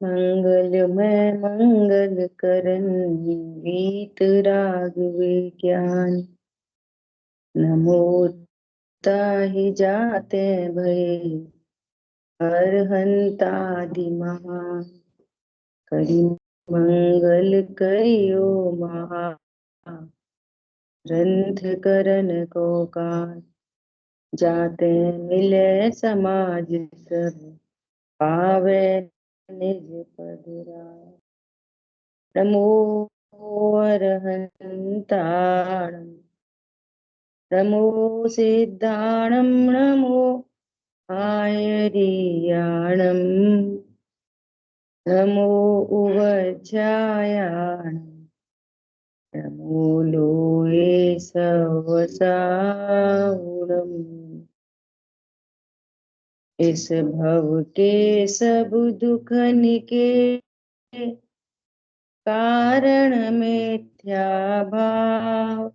मंगलमय मंगल करन गीत राग विज्ञान। नमो ताहि जाते भय अरहंतादि महान। करि मंगल करियो महा ग्रंथ करन को कान। जाते मिले समाज सब पावे निज पद राय। नमो अरहंताणं नमो सिद्धाणं नमो आयर्याणं नमो उवज्जायाणं नमो लोये सवसाहुणम्। इस भव के सब दुखन के कारण मिथ्या भाव।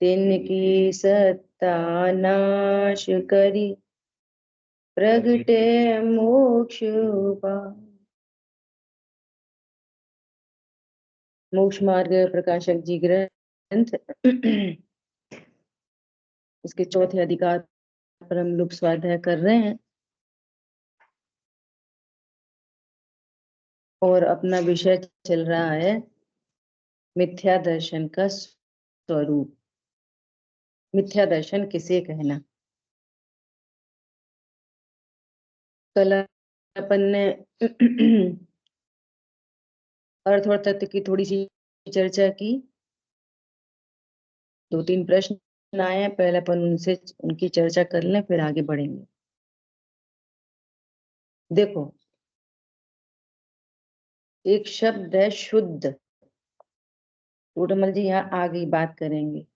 तिनकी सत्ता नाश करी प्रगटे मोक्ष उपाय। मोक्ष मार्ग प्रकाशक जी ग्रंथ इसके चौथे अधिकार पर हम लोग स्वाध्याय कर रहे हैं और अपना विषय चल रहा है मिथ्या दर्शन का स्वरूप। मिथ्या दर्शन किसे कहना। कल अपन ने अर्थ और तत्व की थोड़ी सी चर्चा की। 2-3 प्रश्न आए हैं, पहले अपन उनसे उनकी चर्चा कर लें, फिर आगे बढ़ेंगे। देखो, एक शब्द है शुद्ध। टोटमल जी यहाँ आगे बात करेंगे।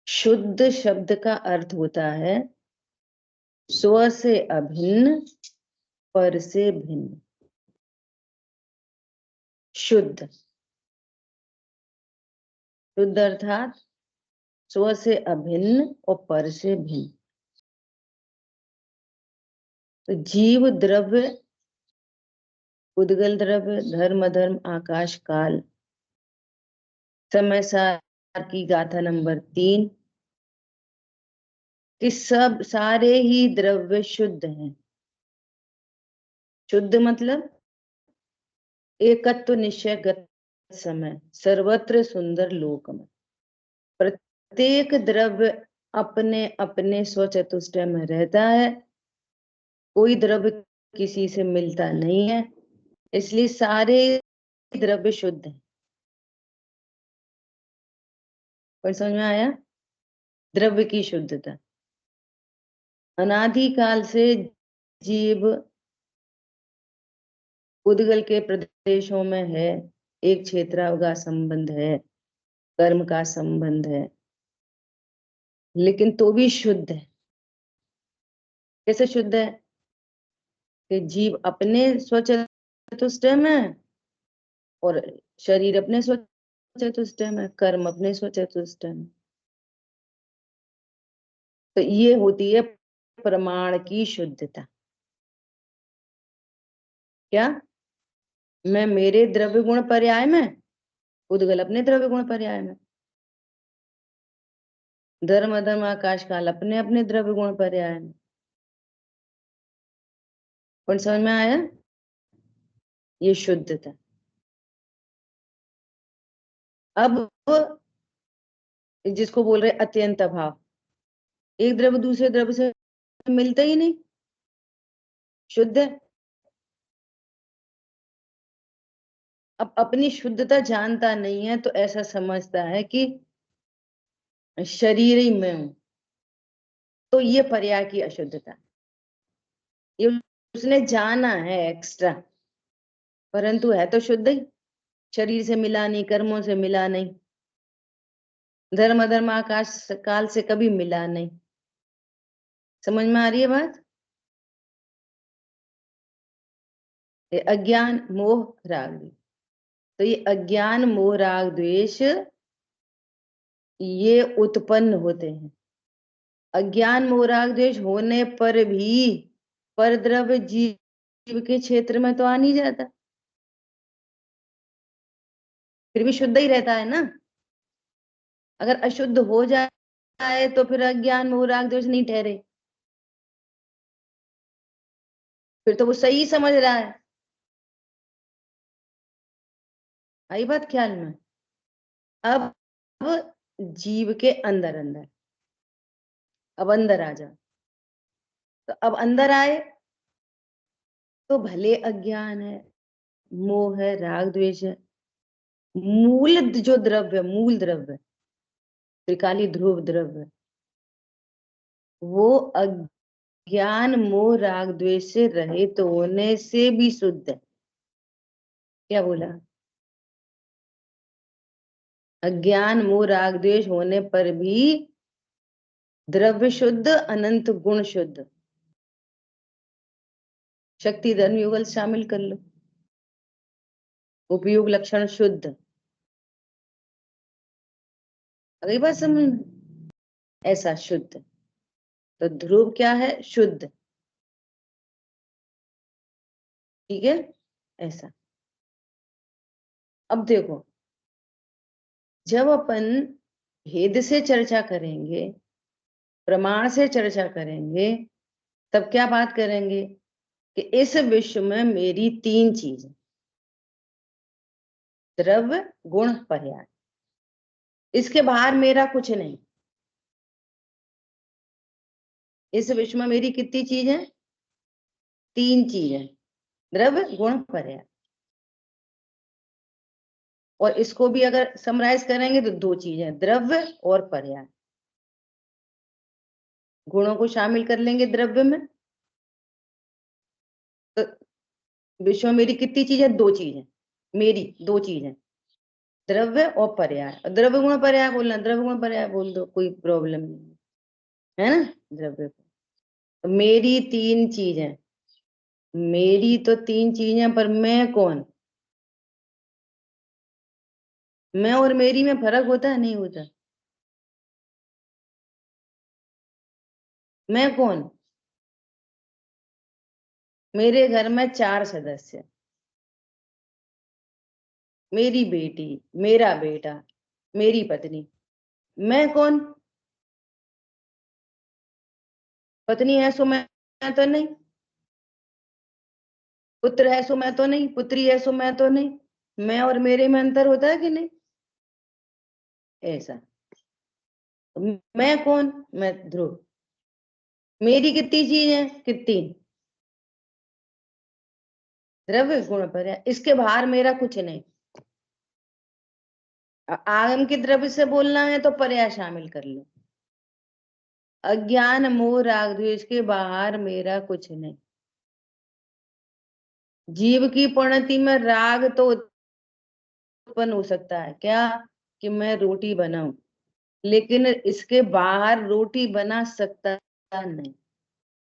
शुद्ध शब्द का अर्थ होता है स्व से अभिन्न, पर से भिन्न। शुद्ध शुद्ध अर्थात स्व से अभिन्न और पर से भिन्न। तो जीव द्रव्य, उद्गल द्रव्य, धर्म अधर्म, आकाश काल, समय सार की गाथा नंबर 3 कि सब सारे ही द्रव्य शुद्ध हैं। शुद्ध मतलब एकत्व निश्चयगत समय, सर्वत्र सुंदर लोक में। प्रत्येक द्रव्य अपने अपने स्वचतुष्टय में रहता है, कोई द्रव्य किसी से मिलता नहीं है, इसलिए सारे द्रव्य शुद्ध हैं। पर समझ में आया? द्रव्य की शुद्धता। अनादिकाल से जीव उद्गल के प्रदेशों में है, एक क्षेत्र का संबंध है, कर्म का संबंध है, लेकिन तो भी शुद्ध है। कैसे शुद्ध है? कि जीव अपने स्वचतुष्टय में और शरीर अपने स्वचतुष्टय में, कर्म अपने स्वचतुष्टय में। तो ये होती है प्रमाण की शुद्धता। क्या? मैं मेरे द्रव्य गुण पर्याय में, उद्गल अपने द्रव्य गुण पर्याय में, धर्म अधर्म आकाश काल अपने अपने द्रव्य गुण पर्याय में। कौन समझ में आया? ये शुद्धता। अब जिसको बोल रहे अत्यंत अभाव, एक द्रव्य दूसरे द्रव्य से मिलता ही नहीं, शुद्ध है। अब अपनी शुद्धता जानता नहीं है तो ऐसा समझता है कि शरीर ही में हूं, तो ये पर्याय की अशुद्धता। ये उसने जाना है एक्स्ट्रा, परंतु है तो शुद्ध ही। शरीर से मिला नहीं, कर्मों से मिला नहीं, धर्म अधर्म आकाश काल से कभी मिला नहीं। समझ में आ रही है बात? ये अज्ञान मोह राग द्वेष। तो ये अज्ञान मोह राग द्वेष ये उत्पन्न होते हैं अज्ञान मोह राग द्वेष होने पर भी परद्रव्य जीव के क्षेत्र में तो आ नहीं जाता, फिर भी शुद्ध ही रहता है ना। अगर अशुद्ध हो जाए तो फिर अज्ञान मोह राग द्वेष नहीं ठहरे, फिर तो वो सही समझ रहा है। आई बात ख्याल में? अब जीव के अंदर अंदर, अब अंदर आ जा, तो अब अंदर आए तो भले अज्ञान है, मोह है, राग द्वेष है, मूल जो द्रव्य, मूल द्रव्य, त्रिकाली ध्रुव द्रव्य, वो अज्ञान मोह राग द्वेष से रहित होने से भी शुद्ध है। क्या बोला? अज्ञान मोह राग द्वेष होने पर भी द्रव्य शुद्ध, अनंत गुण शुद्ध। शक्ति धर्म युगल शामिल कर लो, उपयोग लक्षण शुद्ध। अगली बात समझ, ऐसा शुद्ध, तो ध्रुव क्या है? शुद्ध। ठीक है, ऐसा। अब देखो, जब अपन भेद से चर्चा करेंगे, प्रमाण से चर्चा करेंगे, तब क्या बात करेंगे कि इस विश्व में मेरी तीन चीजें, द्रव्य गुण पर्याय, इसके बाहर मेरा कुछ नहीं। इस विश्व में मेरी कितनी चीजें? तीन चीजें, द्रव्य गुण पर्याय। और इसको भी अगर समराइज करेंगे तो दो चीजें, द्रव्य और पर्याय। गुणों को शामिल कर लेंगे द्रव्य में, तो विश्व में मेरी कितनी चीजें? दो चीजें, मेरी दो चीजें, द्रव्य और पर्याय। द्रव्य गुण पर्याय बोलना, द्रव्य गुण पर्याय बोल दो, कोई प्रॉब्लम नहीं है ना। द्रव्य, तो मेरी तीन चीजें, मेरी तो तीन चीजें, पर मैं कौन? मैं और मेरी में फर्क होता है? नहीं होता। मैं कौन? मेरे घर में चार सदस्य, मेरी बेटी, मेरा बेटा, मेरी पत्नी। मैं कौन? पत्नी है सो मैं तो नहीं, पुत्र है सो मैं तो नहीं, पुत्री है सो मैं तो नहीं। मैं और मेरे में अंतर होता है कि नहीं? ऐसा। मैं कौन? मैं ध्रुव। मेरी कितनी चीज है? कितनी? द्रव्य गुण पर्याय, इसके बाहर मेरा कुछ नहीं। आगम के द्रव्य से बोलना है तो पर्याय शामिल कर लो। अज्ञान मोह राग द्वेष के बाहर मेरा कुछ नहीं। जीव की परिणति में राग तो उत्पन्न हो सकता है, क्या? कि मैं रोटी बनाऊं, लेकिन इसके बाहर रोटी बना सकता नहीं,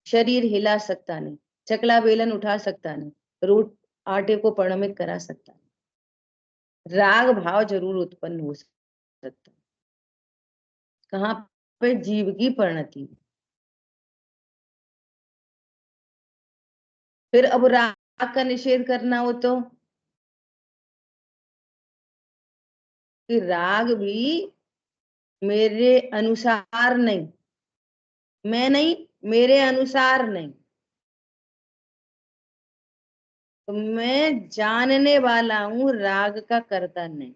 शरीर हिला सकता नहीं, चकला बेलन उठा सकता नहीं, रोट आटे को परिणमित करा सकता नहीं। राग भाव जरूर उत्पन्न हो सकता है, कहाँ पे? जीव की परिणति। फिर अब राग का निषेध करना हो तो, कि राग भी मेरे अनुसार नहीं, मैं नहीं, मेरे अनुसार नहीं, तो मैं जानने वाला हूं, राग का कर्ता नहीं।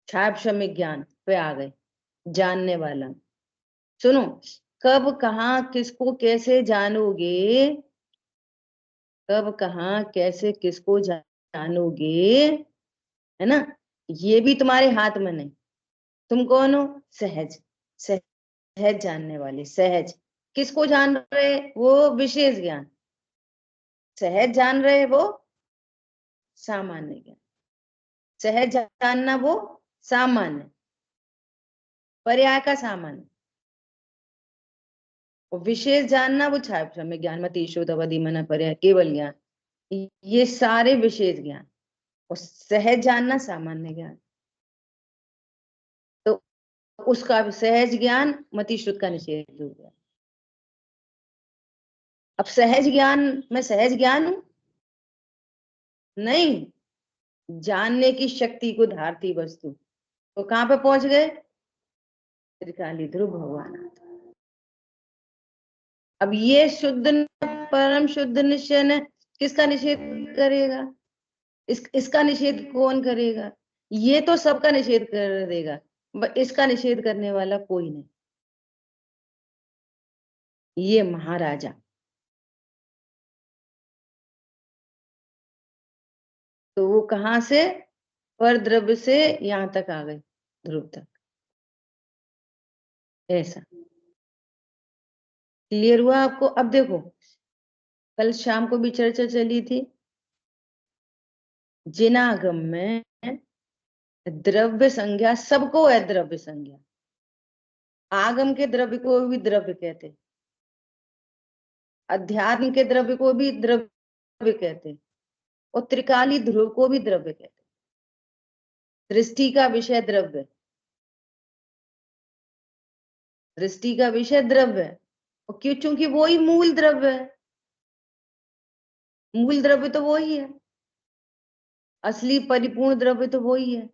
छाप शमिक ज्ञान पे आ गए, जानने वाला। सुनो, कब कहाँ किसको कैसे जानोगे, कब कहाँ कैसे किसको जानोगे, है ना, ये भी तुम्हारे हाथ में नहीं। तुम कौन हो? सहज, सहज जानने वाले, सहज। किसको जान रहे? वो विशेष ज्ञान। सहज जान रहे वो सामान्य ज्ञान। सहज जानना वो सामान्य, पर्याय का सामान्य। और विशेष जानना वो छाप में ज्ञान, मत ईशोद अवधि मना पर्याय केवल ज्ञान, ये सारे विशेष ज्ञान। और सहज जानना सामान्य ज्ञान। तो उसका सहज ज्ञान मति श्रुत का निषेध हो गया। अब सहज ज्ञान में सहज ज्ञान हूं नहीं, जानने की शक्ति को धारती वस्तु। तो कहां पे पहुंच गए? त्रिकाली ध्रुव भगवान। अब ये शुद्ध परम शुद्ध निश्चय ने किसका निषेध करेगा? इसका निषेध कौन करेगा? ये तो सबका निषेध कर देगा, इसका निषेध करने वाला कोई नहीं। ये महाराजा। तो वो कहां से? पर द्रव्य से यहां तक आ गए, ध्रुव तक। ऐसा क्लियर हुआ आपको? अब देखो, कल शाम को भी चर्चा चली थी, जिनागम में द्रव्य संज्ञा सबको है, द्रव्य संज्ञा। आगम के द्रव्य को भी द्रव्य कहते, अध्यात्म के द्रव्य को भी द्रव्य कहते, और त्रिकाली ध्रुव को भी द्रव्य कहते। दृष्टि का विषय द्रव्य, दृष्टि का विषय द्रव्य है, और क्यों? चूंकि वो ही मूल द्रव्य है। मूल द्रव्य तो वो ही है, असली परिपूर्ण द्रव्य तो वो ही है।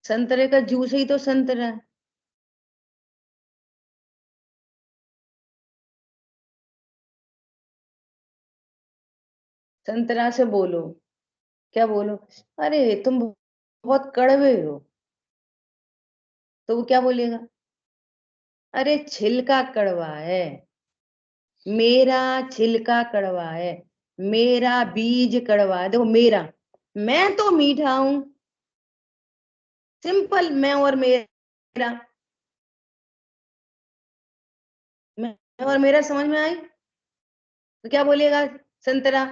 संतरे का जूस ही तो संतरा है। संतरा से बोलो, क्या बोलो? अरे तुम बहुत कड़वे हो, तो वो क्या बोलेगा? अरे छिलका कड़वा है, मेरा छिलका कड़वा है, मेरा बीज कड़वा है। देखो, मेरा, मैं तो मीठा हूं। सिंपल, मैं और मेरा, मैं और मेरा समझ में आई? तो क्या बोलेगा संतरा?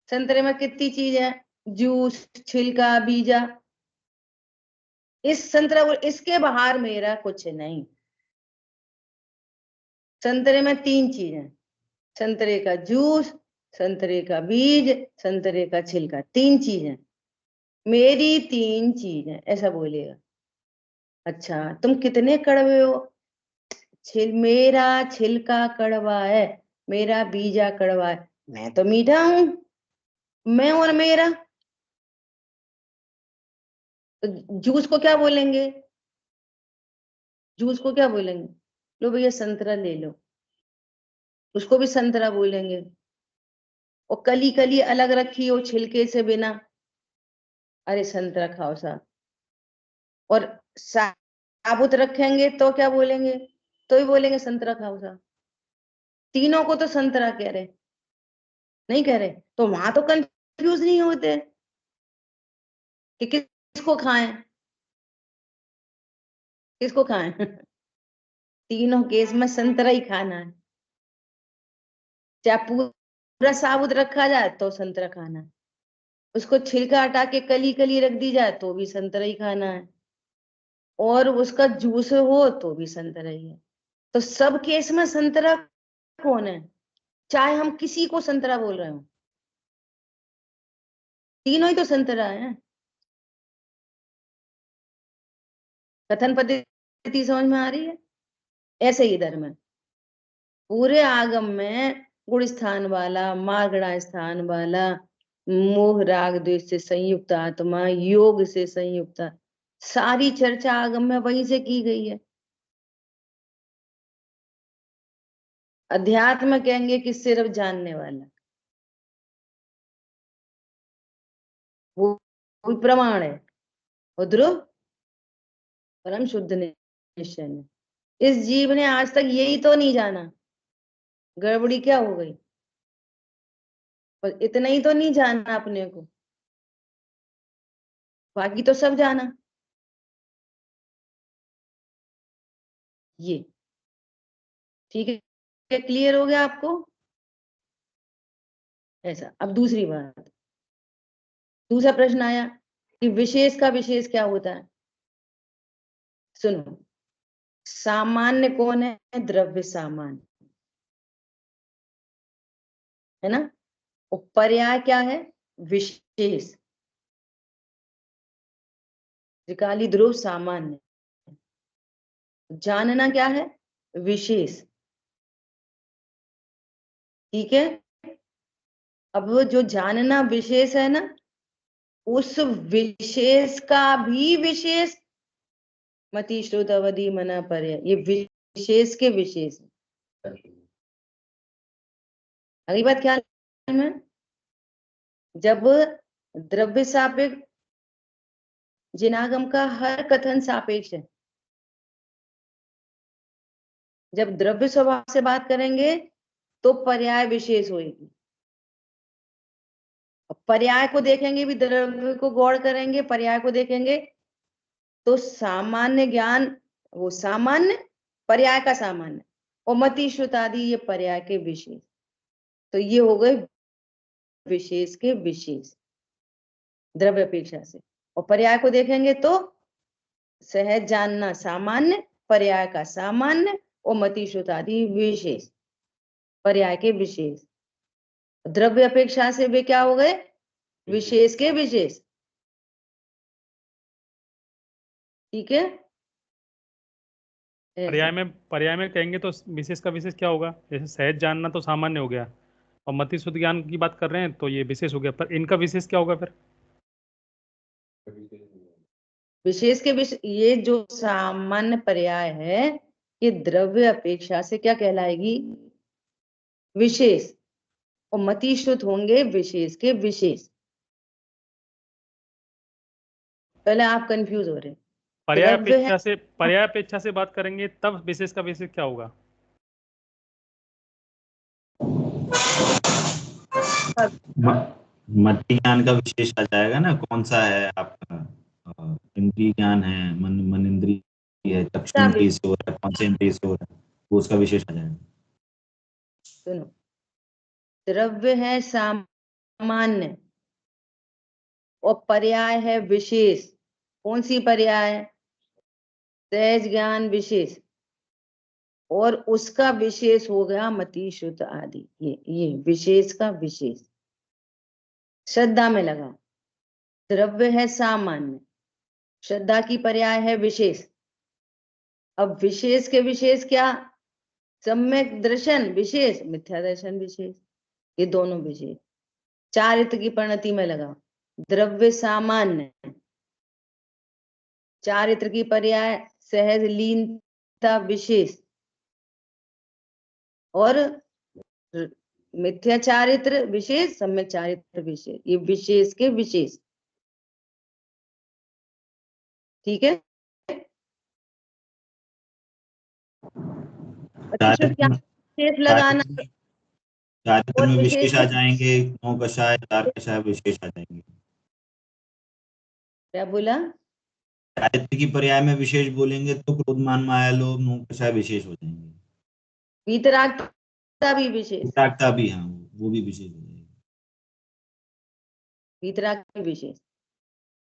संतरे में कितनी चीज है? जूस, छिलका, बीजा। इस संतरा, इसके बाहर मेरा कुछ नहीं। संतरे में तीन चीजें, संतरे का जूस, संतरे का बीज, संतरे का छिलका, तीन चीजें। मेरी तीन चीजें, ऐसा बोलेगा। अच्छा, तुम कितने कड़वे हो? मेरा छिलका कड़वा है, मेरा बीजा कड़वा है, मैं तो मीठा हूं। मैं और मेरा, तो जूस को क्या बोलेंगे? जूस को क्या बोलेंगे? लो भैया संतरा ले लो, उसको भी संतरा बोलेंगे। और कली कली अलग रखी हो छिलके से बिना, अरे संतरा खाओ सा। और साबुत रखेंगे तो क्या बोलेंगे? तो ही बोलेंगे संतरा खाओ सा। तीनों को तो संतरा कह रहे, नहीं कह रहे? तो वहां तो कंफ्यूज नहीं होते कि किसको खाएं, किसको खाएं। तीनों केस में संतरा ही खाना है। चाहे पूरा साबुत रखा जाए तो संतरा खाना है, उसको छिलका हटा के कली कली रख दी जाए तो भी संतरा ही खाना है, और उसका जूस हो तो भी संतरा ही है। तो सब केस में संतरा कौन है? चाहे हम किसी को संतरा बोल रहे हो, तीनों ही तो संतरा है। कथन पद्धति समझ में आ रही है? ऐसे ही इधर में पूरे आगम में गुण स्थान वाला, मार्गणा स्थान वाला, मोह राग द्वेष से संयुक्त आत्मा, योग से संयुक्त, सारी चर्चा आगम में वहीं से की गई है। अध्यात्म कहेंगे कि सिर्फ जानने वाला, वो प्रमाण है। और ध्रुव परम शुद्ध निश्चय ने, इस जीव ने आज तक यही तो नहीं जाना। गड़बड़ी क्या हो गई? पर इतना ही तो नहीं जाना अपने को, बाकी तो सब जाना। ये ठीक है, क्लियर हो गया आपको? ऐसा। अब दूसरी बात, दूसरा प्रश्न आया कि विशेष का विशेष क्या होता है? सुनो, सामान्य कौन है? द्रव्य सामान्य है ना। और पर्याय क्या है? विशेष। त्रिकाली ध्रुव सामान्य, जानना क्या है? विशेष। ठीक है। अब वो जो जानना विशेष है ना, उस विशेष का भी विशेष मति श्रुत अवधि मना पर है, ये विशेष के विशेष है। अगली बात क्या है? जब द्रव्य सापेक्ष जिनागम का हर कथन सापेक्ष है। जब द्रव्य स्वभाव से बात करेंगे तो पर्याय विशेष होगी। पर्याय को देखेंगे भी, द्रव्य को गौर करेंगे, पर्याय को देखेंगे तो सामान्य ज्ञान, वो सामान्य, पर्याय का सामान्य, और मति श्रुत आदि ये पर्याय के विशेष। तो ये हो गए विशेष के विशेष द्रव्य अपेक्षा से। और पर्याय को देखेंगे तो सहज जानना सामान्य, पर्याय का सामान्य, और मति श्रुत आदि विशेष, पर्याय के विशेष। द्रव्य अपेक्षा से वे क्या हो गए? विशेष के विशेष। ठीक है। पर्याय में कहेंगे तो विशेष का विशेष क्या होगा? जैसे सहज जानना तो सामान्य हो गया, और मति शुद्ध ज्ञान की बात कर रहे हैं तो ये विशेष हो गया, पर इनका विशेष क्या होगा फिर? विशेष के विशेष, ये जो सामान्य पर्याय है ये द्रव्य अपेक्षा से क्या कहलाएगी? विशेष। और मति श्रुत होंगे विशेष के विशेष। पहले आप कंफ्यूज हो रहे हैं। पर्याय अपेक्षा से बात करेंगे तब विशेष का विशेष क्या होगा? मति ज्ञान का विशेष आ जाएगा ना, कौन सा है आपका? इंद्रिय ज्ञान है, मन इंद्रिय है, चक्षु इंद्रिय से हो रहा है, कौन से इंद्रिय से हो रहा है, वो उसका विशेष आ जाएगा। सुनो, द्रव्य है सामान्य और पर्याय है विशेष। कौन सी पर्याय? सहज ज्ञान विशेष, और उसका विशेष हो गया मति श्रुत आदि। ये विशेष का विशेष श्रद्धा में लगा। द्रव्य है सामान्य, श्रद्धा की पर्याय है विशेष। अब विशेष के विशेष क्या? सम्यक दर्शन विशेष, मिथ्या दर्शन विशेष, ये दोनों विशेष। चारित्र की परिणति में लगा। द्रव्य सामान्य, चारित्र की पर्याय सहज लीनता विशेष, और मिथ्या चारित्र विशेष, सम्यक चारित्र विशेष, ये विशेष के विशेष। ठीक है। विशेष लगाना चारित्र और में विशेष विशेष आ जाएंगे, 9 कषाय 4 कषाय विशेष आ जाएंगे। क्या बोला? चारित्र की पर्याय में विशेष बोलेंगे तो क्रोध मान माया लोभ 9 कषाय विशेष हो जाएंगे। वीतरागता भी विशेष, वितरागता भी, हाँ वो भी विशेष हो जाएगी। वीतराग भी विशेष,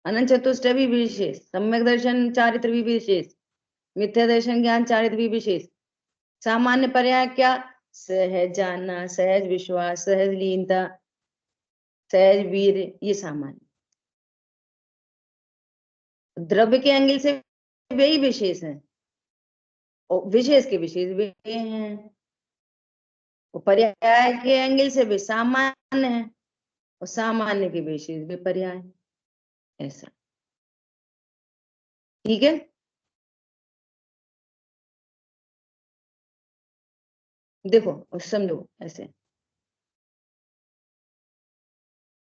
अनंत चतुष्टय भी विशेष, सम्यक दर्शन चारित्र भी विशेष, मिथ्या दर्शन ज्ञान चारित्र भी विशेष। सामान्य पर्याय क्या? सहज जानना, सहज विश्वास, सहज लीनता, सहज वीर, ये सामान्य। द्रव्य के एंगल से वे ही विशेष हैं, और विशेष के विशेष वे हैं। पर्याय के एंगल से वे सामान्य है, और सामान्य के विशेष वे पर्याय। ऐसा। ठीक है। देखो और समझो ऐसे।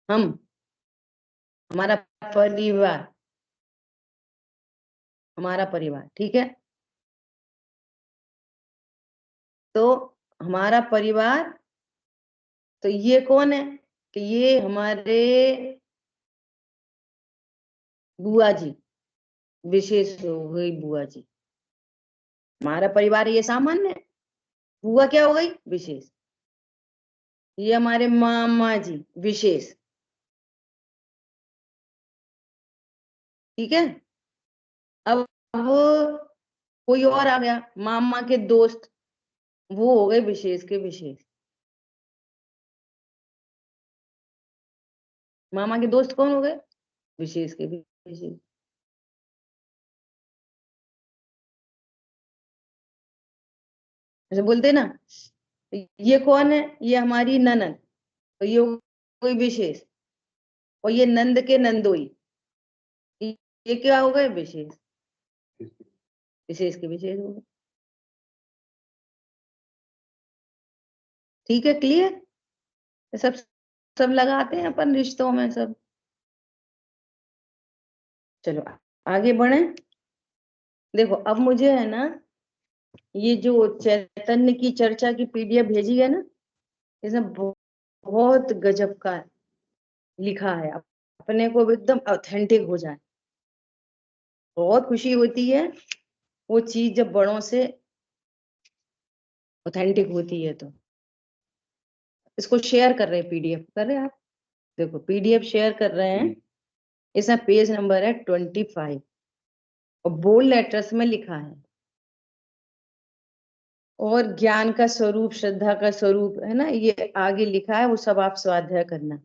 हमारा परिवार, हमारा परिवार, ठीक है। तो हमारा परिवार, तो ये कौन है? कि ये हमारे बुआ जी, विशेष हो गई बुआ जी। हमारा परिवार ये सामान्य है, बुआ क्या हो गई? विशेष। ये हमारे मामा जी, विशेष। ठीक है। अब कोई और आ गया, मामा के दोस्त, वो हो गए विशेष के विशेष। मामा के दोस्त कौन हो गए? विशेष के विशेष। ऐसे बोलते ना, ये कौन है, ये हमारी ननद, तो ये कोई विशेष, और ये नंद के नंदोई, ये क्या हो गए, विशेष, विशेष के विशेष हो गए। ठीक है, क्लियर, सब सब लगाते हैं अपन रिश्तों में सब। चलो आगे बढ़े। देखो अब मुझे है ना, ये जो चैतन्य की चर्चा की पीडीएफ भेजी है ना, इसमें बहुत गजब का लिखा है, अपने को एकदम ऑथेंटिक हो जाए। बहुत खुशी होती है वो चीज जब बड़ों से ऑथेंटिक होती है। तो इसको शेयर कर रहे हैं, पीडीएफ कर रहे हैं आप, देखो पीडीएफ शेयर कर रहे हैं। इसमें पेज नंबर है 25 और बोल्ड लेटर्स में लिखा है, और ज्ञान का स्वरूप, श्रद्धा का स्वरूप है ना, ये आगे लिखा है, वो सब आप स्वाध्याय करना।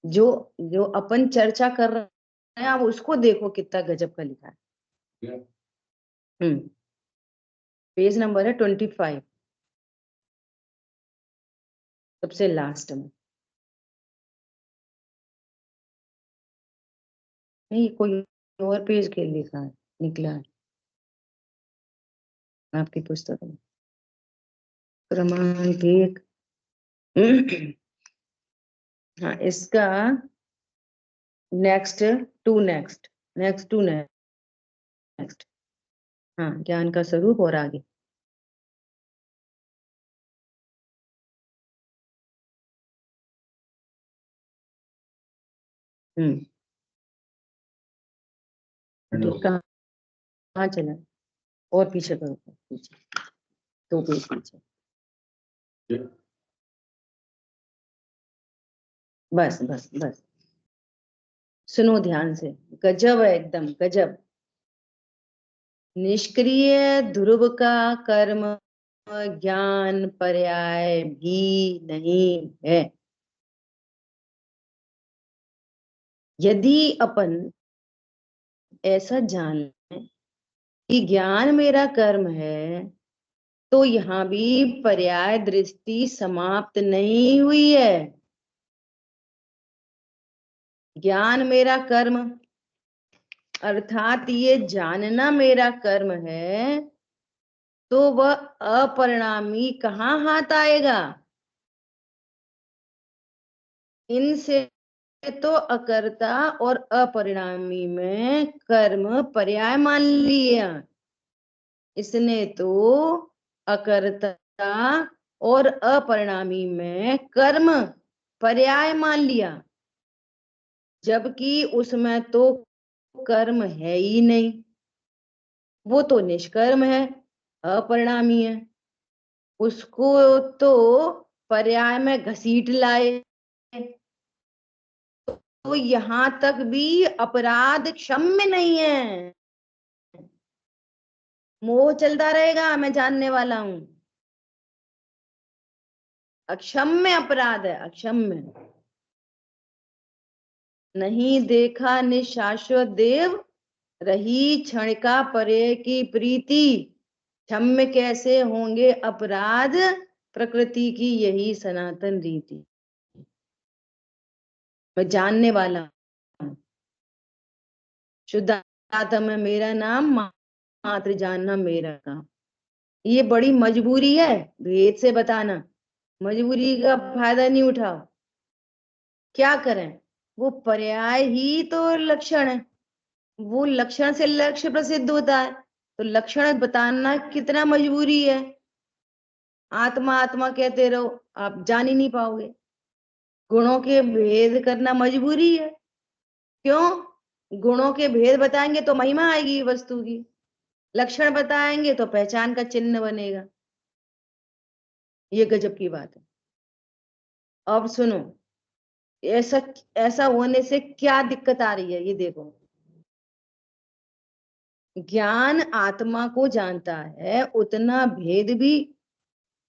जो जो अपन चर्चा कर रहे हैं आप उसको देखो कितना गजब का लिखा है। पेज नंबर है 25, सबसे लास्ट में। नहीं, कोई और पेज के लिखा है, निकला है आपकी पुस्तक में, क्रमांक 1। हाँ, इसका next to next, next to next, हाँ, ज्ञान का स्वरूप और आगे। कहाँ चला, और पीछे करो, पीछे 2 पेज पीछे, बस बस बस, सुनो ध्यान से, गजब है एकदम गजब। निष्क्रिय ध्रुव का कर्म ज्ञान पर्याय भी नहीं है। यदि अपन ऐसा जान लें कि ज्ञान मेरा कर्म है, तो यहाँ भी पर्याय दृष्टि समाप्त नहीं हुई है। ज्ञान मेरा कर्म अर्थात ये जानना मेरा कर्म है, तो वह अपरिणामी कहाँ हाथ आएगा। इनसे तो अकर्ता और अपरिणामी में कर्म पर्याय मान लिया। इसने तो अकर्ता और अपरिणामी में कर्म पर्याय मान लिया, जबकि उसमें तो कर्म है ही नहीं, वो तो निष्कर्म है, अपरिणामी है। उसको तो पर्याय में घसीट लाए, तो यहां तक भी अपराध क्षम्य नहीं है। मोह चलता रहेगा, मैं जानने वाला हूं, अक्षम्य अपराध है, अक्षम्य। नहीं देखा निशाश्वत देव, रही क्षण का परे की प्रीति, क्षम्य कैसे होंगे अपराध, प्रकृति की यही सनातन रीति। मैं जानने वाला हूं, शुद्ध आत्मा है मेरा नाम, मात्र जानना मेरा काम। ये बड़ी मजबूरी है भेद से बताना, मजबूरी का फायदा नहीं उठाओ। क्या करें, वो पर्याय ही तो लक्षण है, वो लक्षण से लक्ष्य प्रसिद्ध होता है, तो लक्षण बताना कितना मजबूरी है। आत्मा आत्मा कहते रहो, आप जान ही नहीं पाओगे। गुणों के भेद करना मजबूरी है। क्यों, गुणों के भेद बताएंगे तो महिमा आएगी वस्तु की, लक्षण बताएंगे तो पहचान का चिन्ह बनेगा। ये गजब की बात है। अब सुनो, ऐसा ऐसा होने से क्या दिक्कत आ रही है, ये देखो। ज्ञान आत्मा को जानता है, उतना भेद भी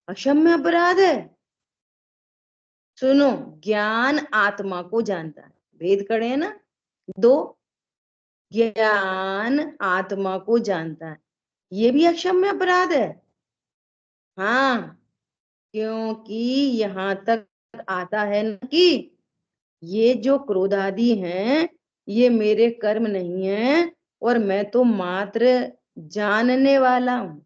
अक्षम्य अपराध है। सुनो, ज्ञान आत्मा को जानता है, भेद कड़े हैं ना 2, ज्ञान आत्मा को जानता है, ये भी अक्षम्य अपराध है। हाँ, क्योंकि यहाँ तक आता है ना कि ये जो क्रोध आदि हैं ये मेरे कर्म नहीं है, और मैं तो मात्र जानने वाला हूं।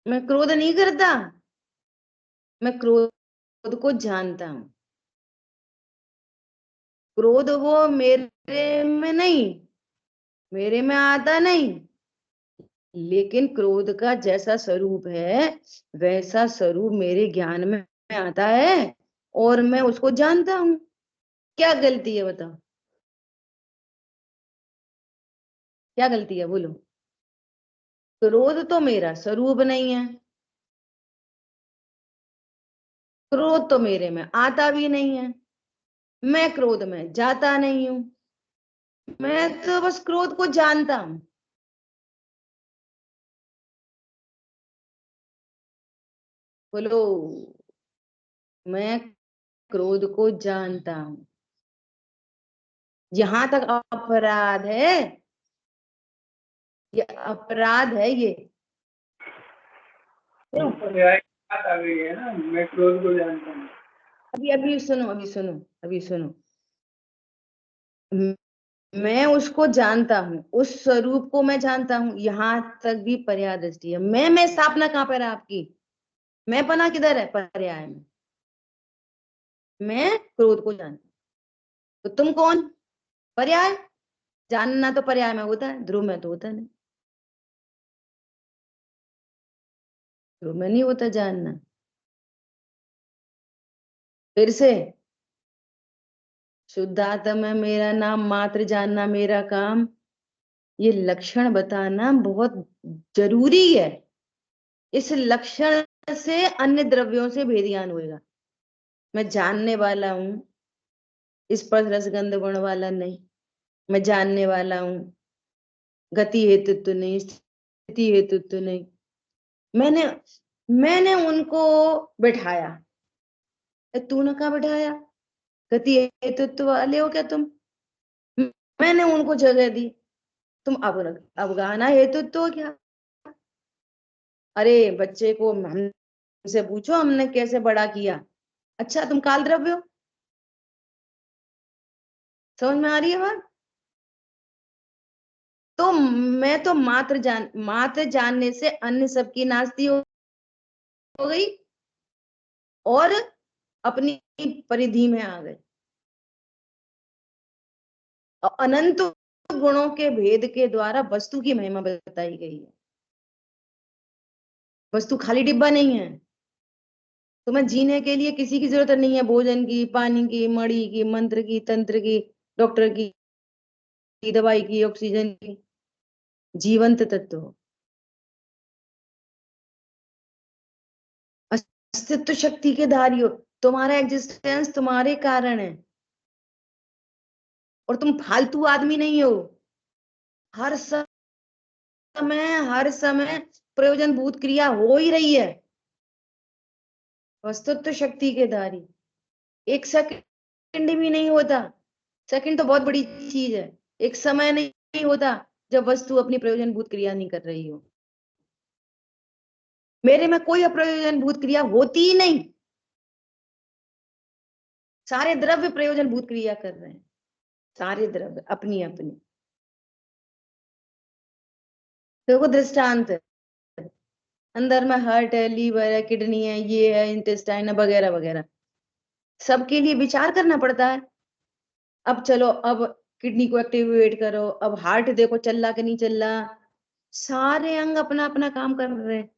मैं क्रोध नहीं करता, मैं क्रोध को जानता हूं। क्रोध वो मेरे में नहीं, मेरे में आता नहीं, लेकिन क्रोध का जैसा स्वरूप है वैसा स्वरूप मेरे ज्ञान में आता है, और मैं उसको जानता हूं। क्या गलती है बताओ, क्या गलती है बोलो। क्रोध तो मेरा स्वरूप नहीं है, क्रोध तो मेरे में आता भी नहीं है, मैं क्रोध में जाता नहीं हूं, मैं तो बस क्रोध को जानता हूं। बोलो, मैं क्रोध को जानता हूं। यहां तक अपराध है, ये अपराध है ये। क्यों? पर्याय की बात आ गई है ना, मैं क्रोध को जानता हूँ। अभी सुनो, अभी सुनो। मैं उसको जानता हूँ, उस स्वरूप को मैं जानता हूँ, यहां तक भी पर्याय दृष्टि है। मैं स्थापना कहां पर है आपकी, मैं पना किधर है पर्याय में। मैं क्रोध को जानता हूं, तो तुम कौन, पर्याय। जानना तो पर्याय में होता है, ध्रुव में तो होता नहीं, ध्रुव में नहीं होता जानना। फिर से, शुद्धात्मा मेरा नाम, मात्र जानना मेरा काम, ये लक्षण बताना बहुत जरूरी है। इस लक्षण से अन्य द्रव्यों से भेद ज्ञान होगा। मैं जानने वाला हूं, स्पर्श रसगंध गुण वाला नहीं, मैं जानने वाला हूं, गति हेतुत्व नहीं, स्थिति हेतुत्व नहीं। मैंने मैंने उनको बिठाया, तूने कहाँ बिठाया, गति हेतुत्व वाले हो क्या तुम, मैंने उनको जगह दी, तुम अवगाहना हेतुत्व हो क्या। अरे बच्चे को हमसे पूछो हमने कैसे बड़ा किया, अच्छा तुम काल द्रव्य हो। समझ में आ रही है बात। तो मैं तो मात्र जानने से अन्य सबकी नास्ती हो गई, और अपनी परिधि में आ गए। और अनंत गुणों के भेद के द्वारा वस्तु की महिमा बताई गई है। वस्तु खाली डिब्बा नहीं है। तुम्हें जीने के लिए किसी की जरूरत नहीं है, भोजन की, पानी की, मणि की, मंत्र की, तंत्र की, डॉक्टर की, दवाई की, ऑक्सीजन की। जीवंत तत्व हो, अस्तित्व शक्ति के धारी हो, तुम्हारा एग्जिस्टेंस तुम्हारे कारण है, और तुम फालतू आदमी नहीं हो। हर समय प्रयोजन भूत क्रिया हो ही रही है। अस्तित्व शक्ति के धारी, एक सेकंड भी नहीं होता। सेकंड तो बहुत बड़ी चीज है, एक समय नहीं होता जब वस्तु अपनी प्रयोजन भूत क्रिया नहीं कर रही हो। मेरे में कोई अप्रयोजन भूत क्रिया होती ही नहीं, सारे द्रव्य प्रयोजन भूत क्रिया कर रहे हैं, सारे द्रव्य अपनी अपनी। देखो दृष्टांत है, अंदर में हार्ट है, लीवर है, किडनी है, ये है, इंटेस्टाइन है, वगैरह वगैरह, सबके लिए विचार करना पड़ता है। अब चलो, अब किडनी को एक्टिवेट करो, अब हार्ट देखो चल रहा कि नहीं चल रहा, सारे अंग अपना अपना काम कर रहे हैं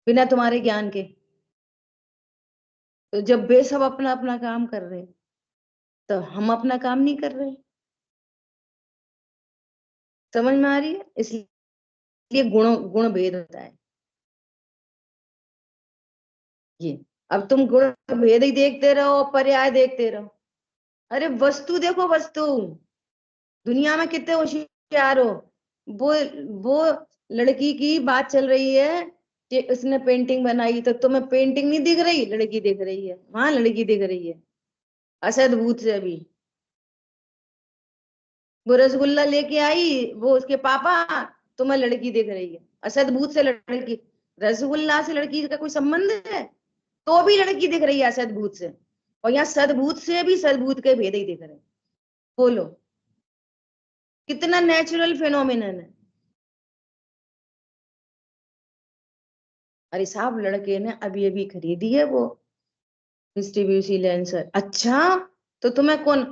बिना तुम्हारे ज्ञान के। तो जब वे सब अपना अपना काम कर रहे हैं, तो हम अपना काम नहीं कर रहे। समझ में आ रही है। इसलिए गुण भेद होता है ये। अब तुम गुण भेद ही देखते रहो, पर्याय देखते रहो। अरे वस्तु देखो, वस्तु दुनिया में कितने होशियार हो। वो वो लड़की की बात चल रही है कि उसने पेंटिंग बनाई, तो तुम्हें पेंटिंग नहीं दिख रही, लड़की दिख रही है, वहां लड़की दिख रही है असद भूत से। अभी वो रसगुल्ला लेके आई, वो उसके पापा तुम्हें लड़की दिख रही है, असद्भूत से लड़की, रसगुल्ला से लड़की का कोई संबंध है? तो भी लड़की दिख रही है असद्भूत से, और यहाँ सद्भूत से भी सद्भूत के भेद ही दिख रहे हैं। बोलो कितना नेचुरल फिनोमिनन है। अरे साहब लड़के ने अभी अभी खरीदी है वो मिस्टीब्यूसी लेंसर। अच्छा तो तुम्हें कौन,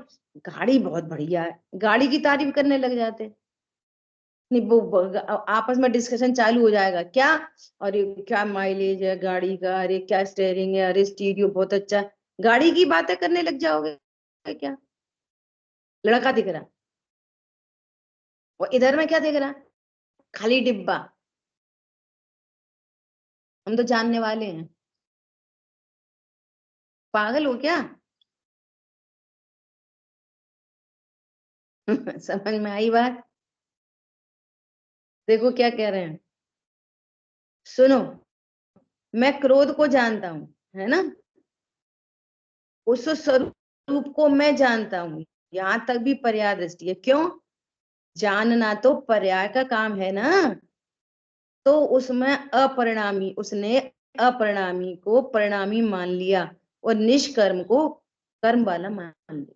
गाड़ी बहुत बढ़िया है, गाड़ी की तारीफ करने लग जाते। नहीं वो आपस में डिस्कशन चालू हो जाएगा क्या, अरे क्या माइलेज है गाड़ी का, अरे क्या स्टीयरिंग है, अरे स्टीरियो बहुत अच्छा है, गाड़ी की बातें करने लग जाओगे क्या? लड़का दिख रहा, वो इधर में क्या दिख रहा, खाली डिब्बा। हम तो जानने वाले हैं, पागल हो क्या? समझ में आई बात? देखो क्या कह रहे हैं, सुनो, मैं क्रोध को जानता हूं, है ना, उस स्वरूप को मैं जानता हूं, यहां तक भी पर्याय दृष्टि है। क्यों? जानना तो पर्याय का काम है ना, तो उसमें अपरिणामी, उसने अपरिणामी को परिणामी मान लिया और निष्कर्म को कर्म वाला मान लिया।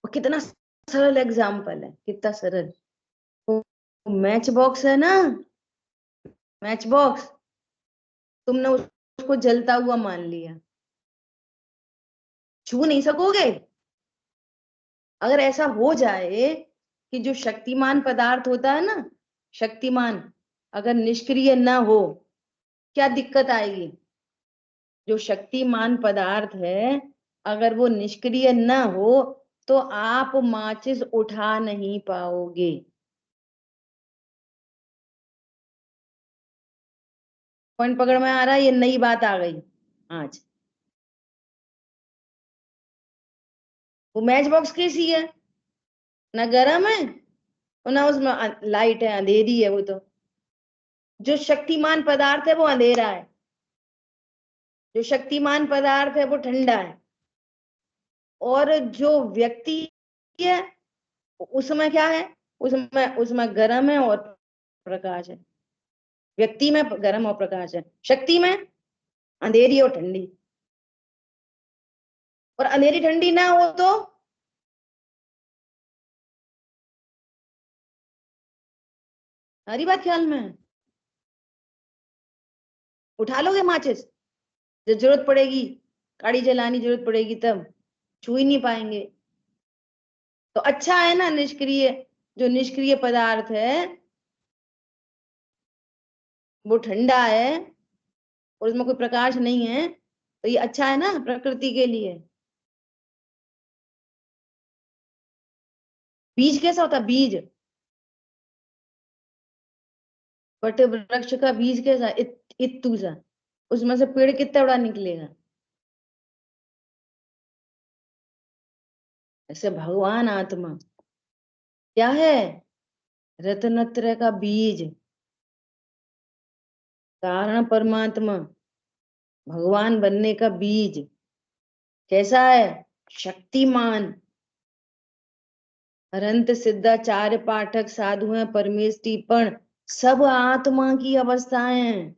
और कितना सरल एग्जाम्पल है, कितना सरल। मैच बॉक्स है ना, मैच बॉक्स, तुमने उसको जलता हुआ मान लिया, छू नहीं सकोगे। अगर ऐसा हो जाए कि जो शक्तिमान पदार्थ होता है ना, शक्तिमान अगर निष्क्रिय ना हो, क्या दिक्कत आएगी? जो शक्तिमान पदार्थ है अगर वो निष्क्रिय ना हो तो आप माचिस उठा नहीं पाओगे। पॉइंट पकड़ में आ रहा है? ये नई बात आ गई आज। वो मैच बॉक्स कैसी है, ना गर्म है और ना उसमें लाइट है, अंधेरी है वो तो। जो शक्तिमान पदार्थ है वो अंधेरा है, जो शक्तिमान पदार्थ है वो ठंडा है, और जो व्यक्ति है उसमें क्या है, उसमें उसमें गर्म है और प्रकाश है। व्यक्ति में गर्म और प्रकाश है, शक्ति में अंधेरी और ठंडी। और अंधेरी ठंडी ना हो तो हरी बात ख्याल में है? उठा लोगे माचिस? जब जरूरत पड़ेगी, गाड़ी जलानी जरूरत पड़ेगी तब छू ही नहीं पाएंगे। तो अच्छा है ना निष्क्रिय, जो निष्क्रिय पदार्थ है वो ठंडा है और उसमें कोई प्रकाश नहीं है, तो ये अच्छा है ना प्रकृति के लिए। बीज कैसा होता है, बीज, वट वृक्ष का बीज कैसा, इत्तू सा, उसमें से पेड़ कितना बड़ा निकलेगा। ऐसे भगवान आत्मा क्या है, रत्नत्रय का बीज, कारण परमात्मा, भगवान बनने का बीज। कैसा है, शक्तिमान, अनंत सिद्धाचार्य पाठक साधु हैं, परमेश टीपण, सब आत्मा की अवस्थाएं हैं।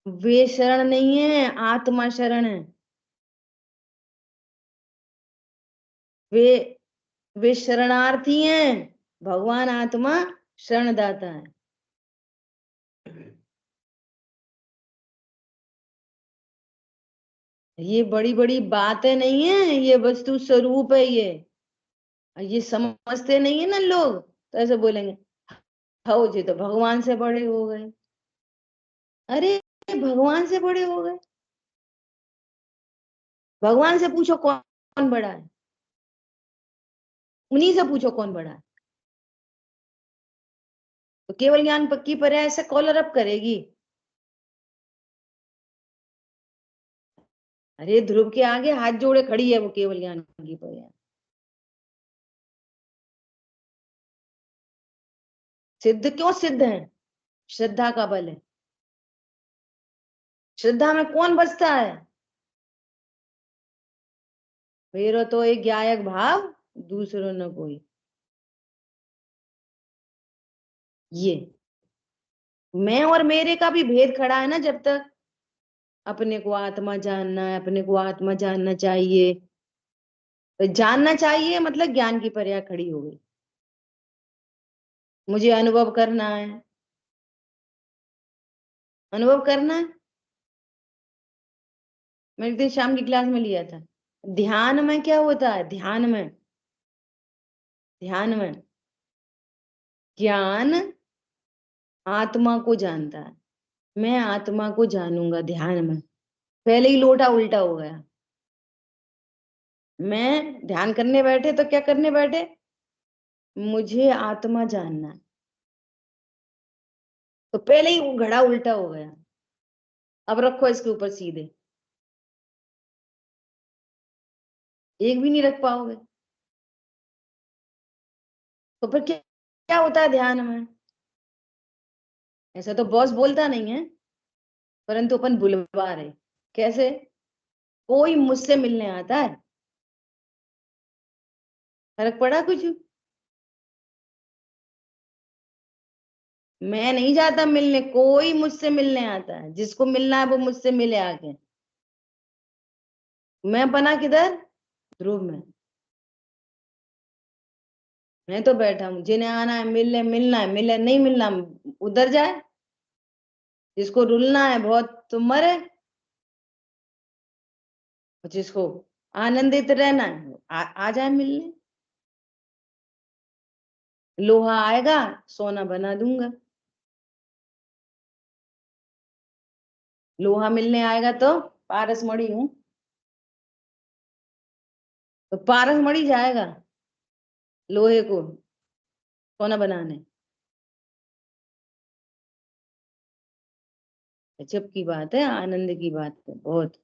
वे शरण नहीं है, आत्मा शरण है। वे वे शरणार्थी हैं, भगवान आत्मा शरणदाता है। ये बड़ी बड़ी बातें नहीं है, ये वस्तु स्वरूप है। ये समझते नहीं है ना लोग, तो ऐसे बोलेंगे हो जी तो भगवान से बड़े हो गए। अरे भगवान से बड़े हो गए, भगवान से पूछो कौन बड़ा है, उन्हीं से पूछो कौन बड़ा है। तो केवल ज्ञान पक्की पर है ऐसे कॉलर अप करेगी। अरे ध्रुव के आगे हाथ जोड़े खड़ी है वो केवल ज्ञान की पर है। सिद्ध क्यों सिद्ध है, श्रद्धा का बल है। श्रद्धा में कौन बसता है, मेरो तो एक गायक भाव दूसरों न कोई। ये मैं और मेरे का भी भेद खड़ा है ना। जब तक अपने को आत्मा जानना है, अपने को आत्मा जानना चाहिए, तो जानना चाहिए मतलब ज्ञान की पर्याय खड़ी हो गई। मुझे अनुभव करना है, अनुभव करना है। मैंने एक दिन शाम की क्लास में लिया था, ध्यान में क्या होता है? ध्यान में ज्ञान आत्मा को जानता है। मैं आत्मा को जानूंगा ध्यान में। पहले ही लोटा उल्टा हो गया। मैं ध्यान करने बैठे तो क्या करने बैठे? मुझे आत्मा जानना है, तो पहले ही वो घड़ा उल्टा हो गया। अब रखो इसके ऊपर सीधे, एक भी नहीं रख पाओगे। तो फिर क्या क्या होता है ध्यान में? ऐसा तो बॉस बोलता नहीं है, परंतु अपन बुलवा रहे। कैसे? कोई मुझसे मिलने आता है, फर्क पड़ा कुछ? मैं नहीं जाता मिलने, कोई मुझसे मिलने आता है। जिसको मिलना है वो मुझसे मिले आके। मैं बना किधर? ध्रुव में। मैं तो बैठा हूँ, जिन्हें आना है मिलने, मिलना है मिले, नहीं मिलना उधर जाए। जिसको रुलना है बहुत तो मरे, और जिसको आनंदित रहना है आ जाए मिलने। लोहा आएगा, सोना बना दूंगा। लोहा मिलने आएगा तो पारस मणि हूं, तो पारस मणि जाएगा लोहे को सोना बनाने। गजब की बात है, आनंद की बात है बहुत।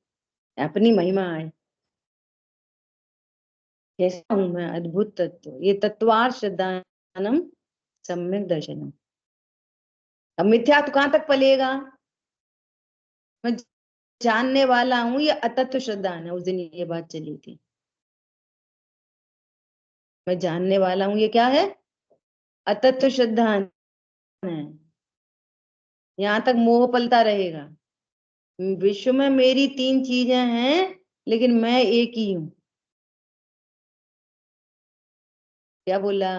अपनी महिमा है। कैसा हूं मैं? अद्भुत तत्व, ये तत्वार श्रद्धानम सम्यक दर्शनम। अब मिथ्या तो कहां तक पलेगा? मैं जानने वाला हूं, ये अतत्व श्रद्धान है। उस दिन ये बात चली थी, मैं जानने वाला हूं, ये क्या है? अतत्व श्रद्धान है। यहां तक मोह पलता रहेगा। विश्व में मेरी तीन चीजें हैं, लेकिन मैं एक ही हूं। क्या बोला?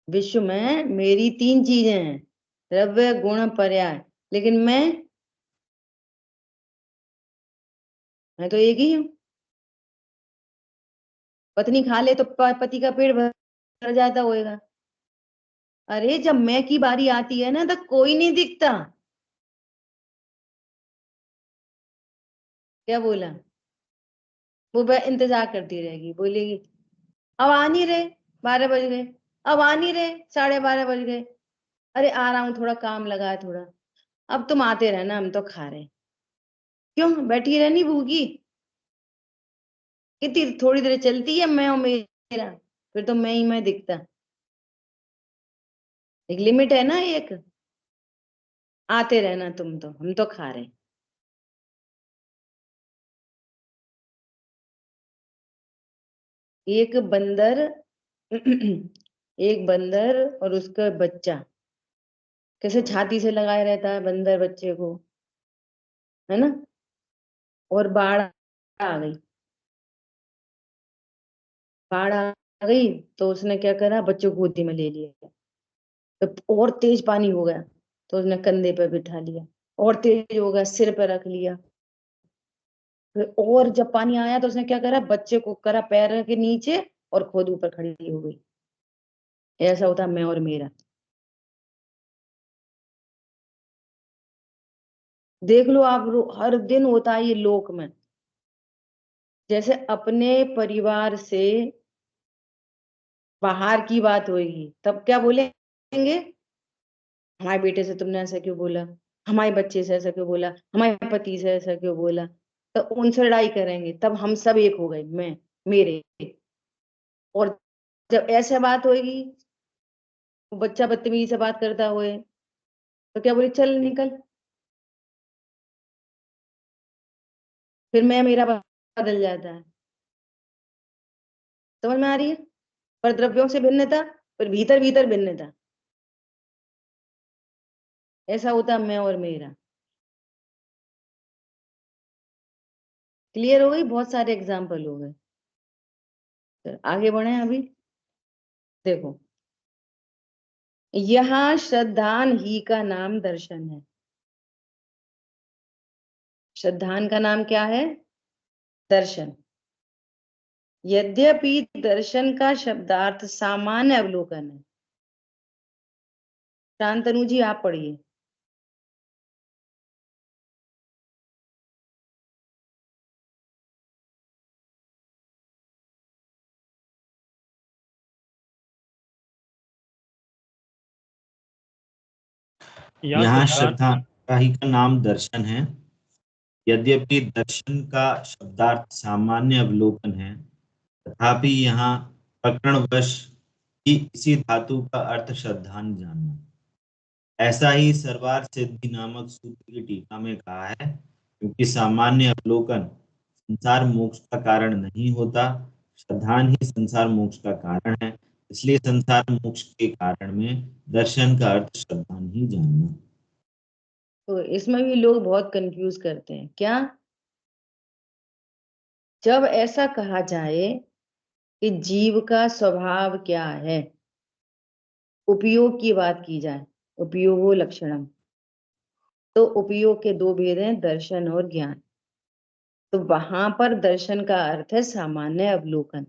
विश्व में मेरी तीन चीजें हैं, द्रव्य गुण पर्याय, लेकिन मैं तो एक ही हूँ। पत्नी खा ले तो पति का पेट भर जाता होएगा। अरे जब मैं की बारी आती है ना, तो कोई नहीं दिखता। क्या बोला? वो इंतजार करती रहेगी, बोलेगी अब आ नहीं रहे, 12 बज गए, अब आ नहीं रहे, 12:30 बज गए। अरे आ रहा हूँ, थोड़ा काम लगा है थोड़ा। अब तुम आते रहना, हम तो खा रहे। क्यों बैठी रहनी भूखी? कितनी थोड़ी देर चलती है मैं और मेरा, फिर तो मैं दिखता। एक लिमिट है ना एक। आते रहना तुम, तो हम तो खा रहे। एक बंदर एक बंदर और उसका बच्चा कैसे छाती से लगाए रहता है बंदर बच्चे को, है ना? और बाढ़ आ गई, बाढ़ आ गई, तो उसने क्या करा? बच्चों को गोदी में ले लिया। तो और तेज पानी हो गया, तो उसने कंधे पे बिठा लिया। और तेज हो गया, सिर पे रख लिया। फिर और जब पानी आया तो उसने क्या करा? बच्चे को करा पैर के नीचे, और खुद ऊपर खड़ी हो गई। ऐसा होता मैं और मेरा। देख लो आप, हर दिन होता है ये लोक में। जैसे अपने परिवार से बाहर की बात होगी, तब क्या बोलेंगे? हमारे बेटे से तुमने ऐसा क्यों बोला? हमारे बच्चे से ऐसा क्यों बोला? हमारे पति से ऐसा क्यों बोला? तो उनसे लड़ाई करेंगे, तब हम सब एक हो गए, मैं मेरे। और जब ऐसे बात होगी, वो बच्चा बदतमीजी से बात करता हुए, तो क्या बोले? चल निकल। फिर मैं मेरा बदल जाता है। समझ में आ रही है? पर द्रव्यों से भिन्नता पर भीतर भीतर भिन्नता। ऐसा होता मैं और मेरा। क्लियर हो गई? बहुत सारे एग्जाम्पल हो गए। तो आगे बढ़े। अभी देखो, यहाँ श्रद्धान ही का नाम दर्शन है। श्रद्धान का नाम क्या है? दर्शन। यद्यपि दर्शन का शब्दार्थ सामान्य अवलोकन है। शांतनु जी आप पढ़िए। यहाँ श्रद्धा का ही का नाम दर्शन है। यद्यपि दर्शन का शब्दार्थ सामान्य अवलोकन है, तथापि यहाँ प्रकरणवश ही इसी धातु का अर्थ श्रद्धान जानना। ऐसा ही सर्वार सिद्धि नामक सूत्र की टीका में कहा है, क्योंकि सामान्य अवलोकन संसार मोक्ष का कारण नहीं होता, श्रद्धान ही संसार मोक्ष का कारण है, इसलिए संसार मोक्ष के कारण में दर्शन का अर्थ श्रद्धान ही जानना। तो इसमें भी लोग बहुत कंफ्यूज करते हैं। क्या? जब ऐसा कहा जाए कि जीव का स्वभाव क्या है, उपयोग की बात की जाए, उपयोगो लक्षणम, तो उपयोग के दो भेद हैं, दर्शन और ज्ञान। तो वहां पर दर्शन का अर्थ है सामान्य अवलोकन।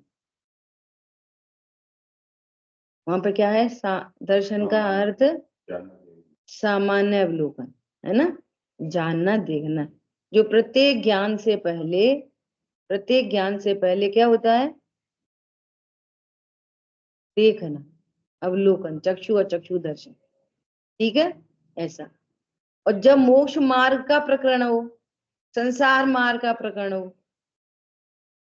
वहां पर क्या है? दर्शन का अर्थ सामान्य अवलोकन है ना, जानना, देखना। जो प्रत्येक ज्ञान से पहले क्या होता है? देखना, अवलोकन, चक्षु और चक्षु दर्शन। ठीक है, ऐसा। और जब मोक्ष मार्ग का प्रकरण हो, संसार मार्ग का प्रकरण हो,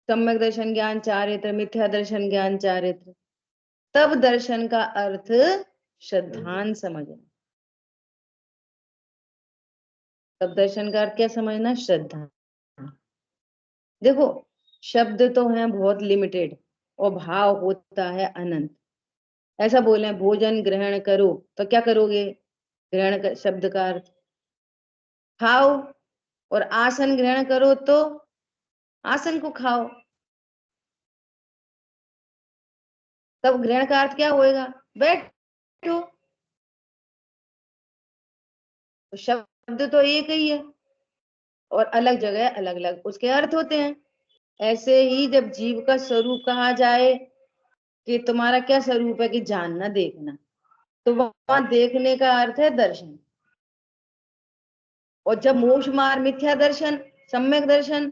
सम्यक दर्शन ज्ञान चारित्र, मिथ्या दर्शन ज्ञान चारित्र, तब दर्शन का अर्थ श्रद्धान समझना। तब दर्शन का अर्थ क्या समझना? श्रद्धा। देखो, शब्द तो हैं बहुत लिमिटेड और भाव होता है अनंत। ऐसा बोले भोजन ग्रहण करो, तो क्या करोगे? ग्रहण कर, शब्द का अर्थ खाओ। और आसन ग्रहण करो तो आसन को खाओ। तब ग्रहण का अर्थ क्या होएगा? बैठो। तो शब्द तो एक ही है और अलग जगह अलग अलग उसके अर्थ होते हैं। ऐसे ही जब जीव का स्वरूप कहा जाए कि तुम्हारा क्या स्वरूप है, कि जानना, देखना, तो वहां देखने का अर्थ है दर्शन। और जब मोक्ष मार्ग, मिथ्या दर्शन, सम्यक दर्शन,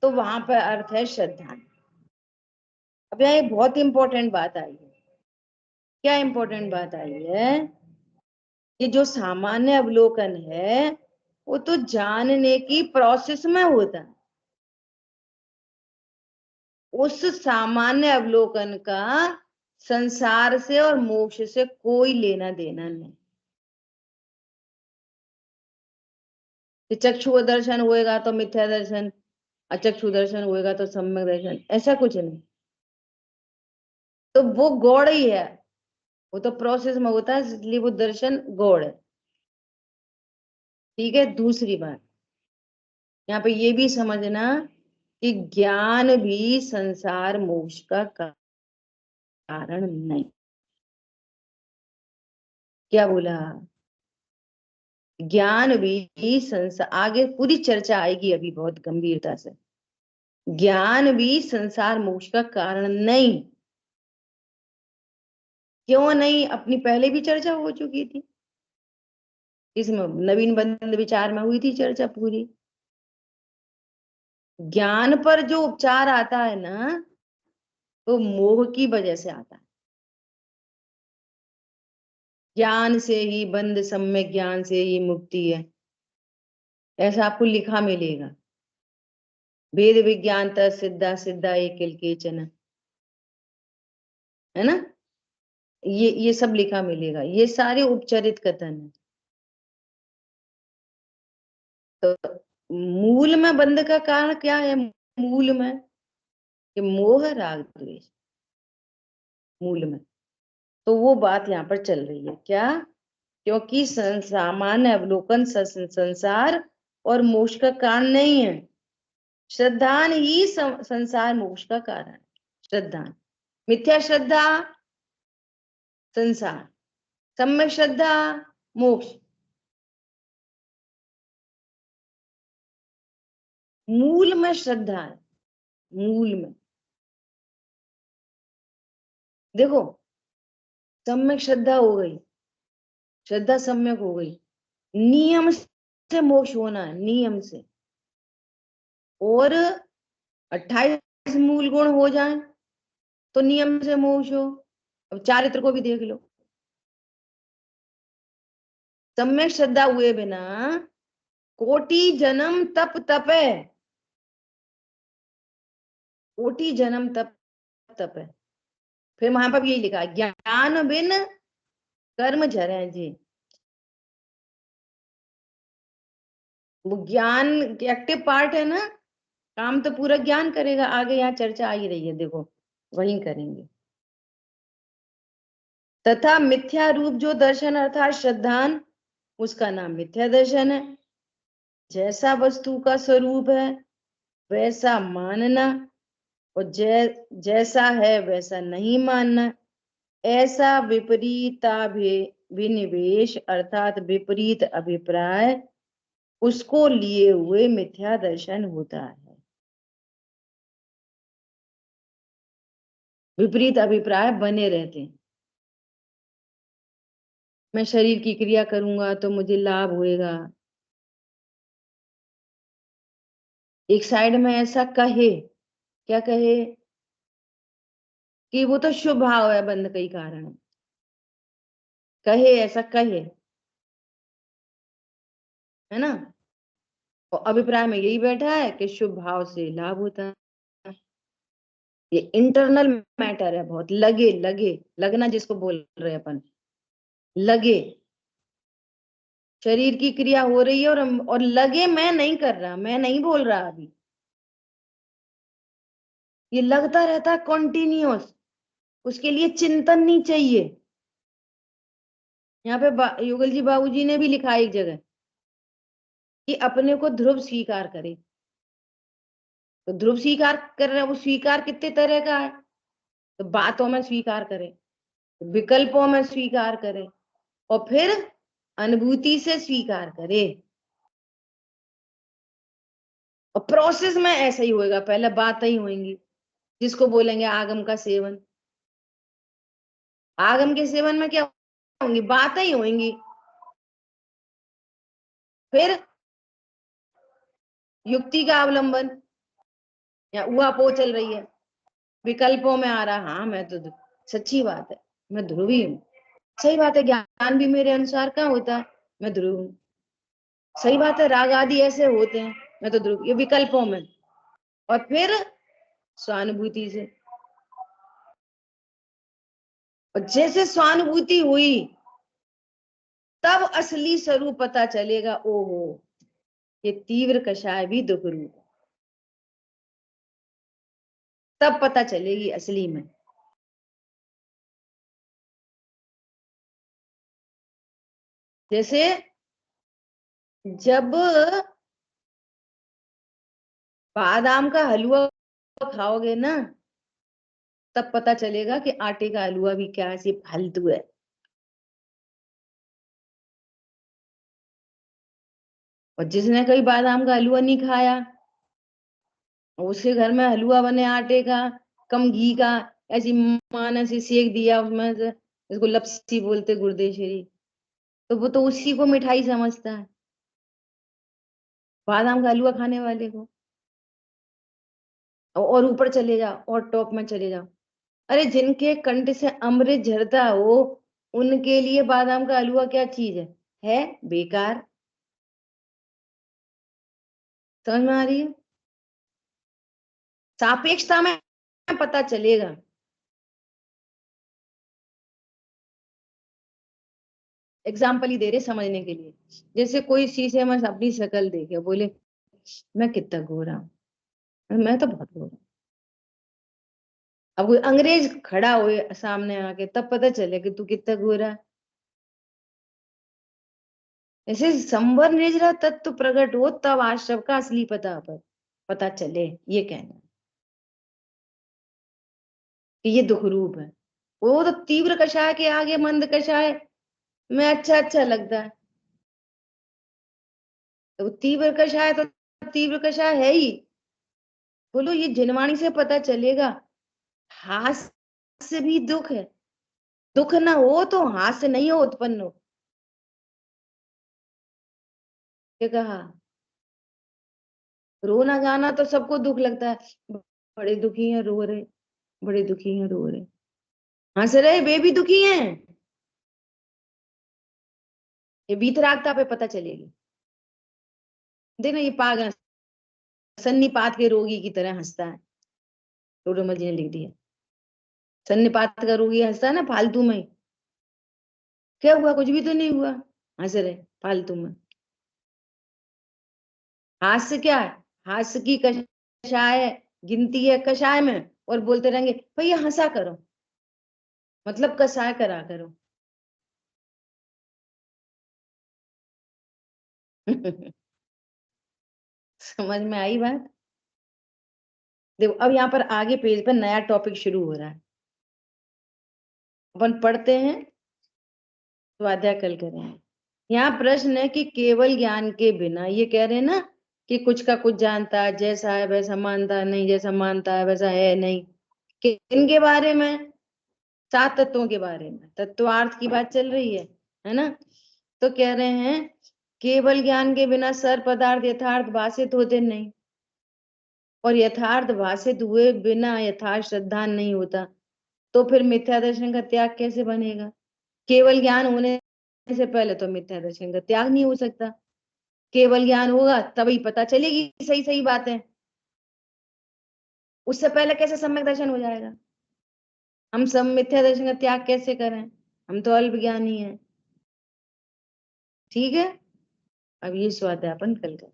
तो वहां पर अर्थ है श्रद्धा। अब यहाँ एक बहुत इंपॉर्टेंट बात आई है। क्या इंपॉर्टेंट बात आई है? कि जो सामान्य अवलोकन है वो तो जानने की प्रोसेस में होता है। उस सामान्य अवलोकन का संसार से और मोक्ष से कोई लेना देना नहीं। कि चक्षु दर्शन होएगा तो मिथ्या दर्शन, अचक्षु दर्शन होएगा तो सम्यक दर्शन, ऐसा कुछ नहीं। तो वो गौड़ ही है, वो तो प्रोसेस में होता है, इसलिए वो दर्शन गौड़ है। ठीक है। दूसरी बात यहाँ पे ये भी समझना कि ज्ञान भी संसार मोक्ष का कारण नहीं। क्या बोला? ज्ञान भी संसार, आगे पूरी चर्चा आएगी अभी बहुत गंभीरता से। ज्ञान भी संसार मोक्ष का कारण नहीं। क्यों नहीं? अपनी पहले भी चर्चा हो चुकी थी इसमें, नवीन बंद विचार में हुई थी चर्चा पूरी। ज्ञान पर जो उपचार आता है ना, तो मोह की वजह से आता है। ज्ञान से ही बंध, सम्यक ज्ञान से ही मुक्ति है, ऐसा आपको लिखा मिलेगा। भेद विज्ञान सिद्धा सिद्धा एकिल केचन, है ना? ये सब लिखा मिलेगा। ये सारे उपचरित कथन है। तो मूल में बंध का कारण क्या है? मूल में कि मोह राग द्वेष, मूल में। तो वो बात यहाँ पर चल रही है क्या? क्योंकि सामान्य अवलोकन संसार और मोक्ष का कारण नहीं है, श्रद्धान ही संसार मोक्ष का कारण है। श्रद्धान, मिथ्या श्रद्धा संसार, सम्यक श्रद्धा मोक्ष। मूल में श्रद्धा है, मूल में देखो, सम्यक श्रद्धा हो गई, श्रद्धा सम्यक हो गई, नियम से मोक्ष होना है, नियम से। और 28 मूल गुण हो जाए तो नियम से मोक्ष हो। अब चारित्र को भी देख लो, सम्यक श्रद्धा हुए बिना कोटि जन्म तप तपे, कोटि जन्म तप तपे। फिर वहां पर यही लिखा, ज्ञान बिन कर्म झरे जी। वो ज्ञान एक्टिव पार्ट है ना, काम तो पूरा ज्ञान करेगा। आगे यहाँ चर्चा आ ही रही है, देखो वही करेंगे। तथा मिथ्या रूप जो दर्शन अर्थात श्रद्धान, उसका नाम मिथ्या दर्शन है। जैसा वस्तु का स्वरूप है वैसा मानना, और जैसा है वैसा नहीं मानना, ऐसा विनिवेश अर्थात विपरीत अभिप्राय, उसको लिए हुए मिथ्या दर्शन होता है। विपरीत अभिप्राय बने रहते हैं। मैं शरीर की क्रिया करूंगा तो मुझे लाभ होएगा, एक साइड में ऐसा कहे, क्या कहे कि वो तो शुभ भाव है, बंध कई कारण है, कहे ऐसा कहे, है ना। और अभिप्राय में यही बैठा है कि शुभ भाव से लाभ होता है। ये इंटरनल मैटर है बहुत। लगे, लगे लगना जिसको बोल रहे हैं अपन, लगे शरीर की क्रिया हो रही है और लगे मैं नहीं कर रहा, मैं नहीं बोल रहा अभी, ये लगता रहता है कॉन्टिन्यूअस। उसके लिए चिंतन नहीं चाहिए। यहाँ पे युगल जी बाबूजी ने भी लिखा एक जगह कि अपने को ध्रुव स्वीकार करे। तो ध्रुव स्वीकार कर रहे, वो स्वीकार कितने तरह का है? तो बातों में स्वीकार करे, विकल्पों में स्वीकार करे, और फिर अनुभूति से स्वीकार करे। और प्रोसेस में ऐसा ही होएगा, पहले बातें ही होंगी, जिसको बोलेंगे आगम का सेवन। आगम के सेवन में क्या होंगी? बातें ही होंगी। फिर युक्ति का अवलंबन, या उहापोह चल रही है, विकल्पों में आ रहा, हाँ मैं तो, सच्ची बात है मैं ध्रुवी हूँ, सही बात है ज्ञान भी मेरे अनुसार का होता है, मैं ध्रुव हूँ, सही बात है राग आदि ऐसे होते हैं, मैं तो ध्रुव। ये विकल्पों में। और फिर स्वानुभूति से, और जैसे स्वानुभूति हुई तब असली स्वरूप पता चलेगा। ओहो, ये तीव्र कषाय भी दुख रूप, तब पता चलेगी असली में। जैसे जब बादाम का हलवा खाओगे ना, तब पता चलेगा कि आटे का हलवा भी क्या ऐसी फालतू है। और जिसने कभी बादाम का हलवा नहीं खाया, उसके घर में हलवा बने आटे का, कम घी का, ऐसी माँ ने ऐसे सेक दिया उसमें से, इसको लपसी बोलते गुरदेशरी, तो वो तो उसी को मिठाई समझता है, बादाम का हलवा खाने वाले को। और ऊपर चले जाओ, और टॉप में चले जाओ, अरे जिनके कंठ से अमृत झरता हो, उनके लिए बादाम का हलवा क्या चीज है बेकार। समझ में आ रही है? सापेक्षता में पता चलेगा। एग्जाम्पल ही दे रहे समझने के लिए। जैसे कोई शीशे में अपनी शक्ल देखे, बोले मैं कितना गोरा हूं, मैं तो बहुत गोरा हूं, अब कोई अंग्रेज खड़ा हुए सामने आके तब पता चले कि तू कितना गोरा है। ऐसे संवर निजरा तत्व प्रकट हो तब आज सबका असली पता चले, ये कहना कि ये दुख रूप है। वो तो तीव्र कषाय के आगे मंद कषाय में अच्छा लगता है। तो तीव्र कषाय तो तीव्र कषाय है ही। बोलो ये जिनवाणी से पता चलेगा हास्य भी दुख है, दुख ना हो तो हास्य नहीं हो उत्पन्न हो। क्या कहा? रोना गाना तो सबको दुख लगता है, बड़े दुखी हैं रो रहे, बड़े दुखी हैं रो रहे, हंस रहे वे भी दुखी हैं। ये वीतरागता पे पता चलेगी। देखना ये पागल सन्निपात के रोगी की तरह हंसता है। टोडरमल जी ने लिख दिया सन्निपात का रोगी हंसता है ना फालतू में। क्या हुआ? कुछ भी तो नहीं हुआ, हंस रहे फालतू में। हास्य क्या है? हास्य की कषाय है, गिनती है कषाय में, और बोलते रहेंगे भैया हंसा करो, मतलब कषाय करा करो। समझ में आई बात? देखो अब यहाँ पर आगे पेज पर नया टॉपिक शुरू हो रहा है, अपन पढ़ते हैं, स्वाध्याय कल करेंगे। यहाँ प्रश्न है कि केवल ज्ञान के बिना, ये कह रहे हैं ना कि कुछ का कुछ जानता है, जैसा है वैसा मानता नहीं, जैसा मानता है वैसा है नहीं। किन के बारे में? 7 तत्वों के बारे में, तत्वार्थ की बात चल रही है ना। तो कह रहे हैं केवल ज्ञान के बिना सर्व पदार्थ यथार्थ भाषित होते नहीं, और यथार्थ भाषित हुए बिना यथार्थ श्रद्धा नहीं होता। तो फिर मिथ्या दर्शन का त्याग कैसे बनेगा? केवल ज्ञान होने से पहले तो मिथ्या दर्शन का त्याग नहीं हो सकता। केवल ज्ञान होगा तभी पता चलेगी सही सही बातें, उससे पहले कैसे सम्यक दर्शन हो जाएगा? हम सब मिथ्या दर्शन का त्याग कैसे करें? हम तो अल्प ज्ञानी हैं। ठीक है, अब ये स्वाध्यापन कल कर।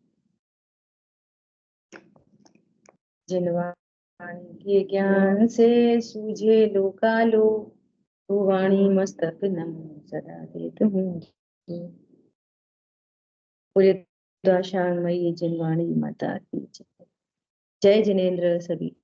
जिनवाणी के ज्ञान से सूझे लोकालो, तो वाणी मस्तक नम सदा देत हूँ। पूरे दाशांगमयी जिनवाणी माता की जय। जय जिनेन्द्र सभी।